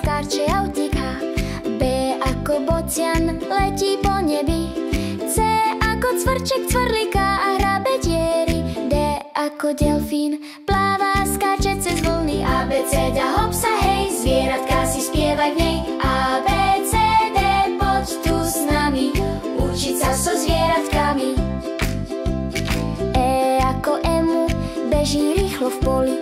skáče a utiká. B ako bocian letí po nebi. C ako cvrček cvrliká a hrabe diery. D ako delfín pláva, skáče cez vlny. A, B, C, D, hop sa hej, zvieratka si spievaj v nej. A, B, C, D, poď tu s nami, učiť sa so zvieratkami. E ako emu beží rýchlo v poli.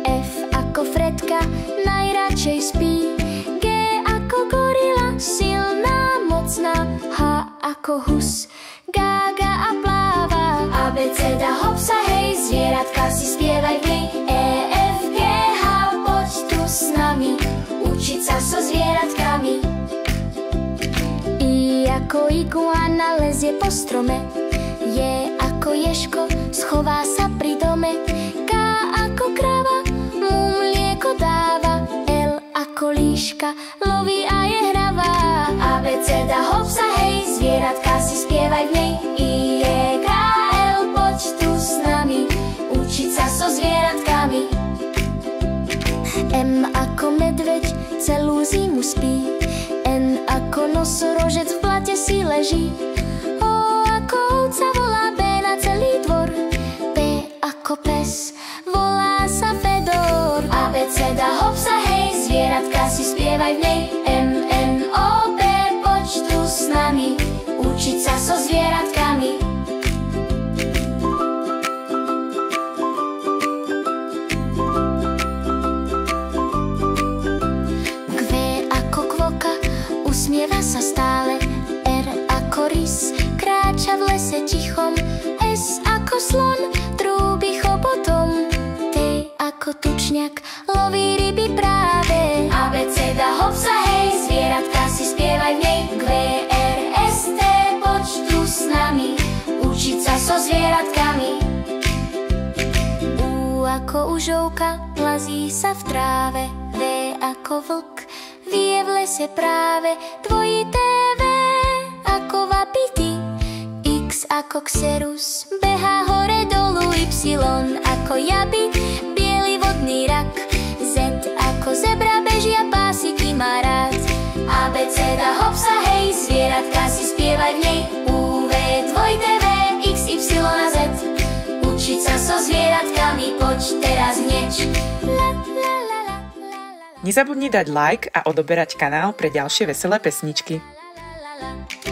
F ako Fredka najradšej spí. G ako gorila silná, mocná. H ako hus gága a pláva. A, B, C, D, hop sa hej, zvieratka si spievaj v nej. E, F, G, H, poď tu s nami, učiť sa so zvieratkami. I ako iguana lezie po strome. J ako ježko schová sa pri dome. K ako krava mu mlieko dáva. L ako líška loví a je hravá. A, B, C, D, hop sa hej, zvieratka si spievaj v nej. I, E, K, L, poď tu s nami, učiť sa so zvieratkami. M ako medveď celú zimu spí. N ako nosorožec v blate si leží. O ako ovca volá B na celý dvor. P ako pes volá sa Fedor. A, B, C, D, hop sa hej, zvieratka si spievaj v nej. M, N, O, P, poď tu s nami, učiť sa so zvieratkami. Q ako kvoka usmieva sa stále. R ako rys kráča v lese tichom. S ako slon trúbi chobotom. T ako tučňak loví ryby práve. A, B, C, D, hop sa hej, zvieratka si spievaj v nej. Q, R, S, T, poď tu s nami, učiť sa so zvieratkami. U ako užovka plazí sa v tráve. V ako vlk vie v lese práve. Dvojité V ako vapity. X ako Xerus behá hore dolu. Y ako jabik biely vodný rak. Z ako zebra bežia pásiky má rád. A, B, C, D, hop sa hej, zvieratka si spievaj v nej. U, V, dvojité V, X, Y a Z, učiť sa so zvieratkami, poď teraz hneď. Nezabudni dať like a odoberať kanál pre ďalšie veselé pesničky. La, la, la, la.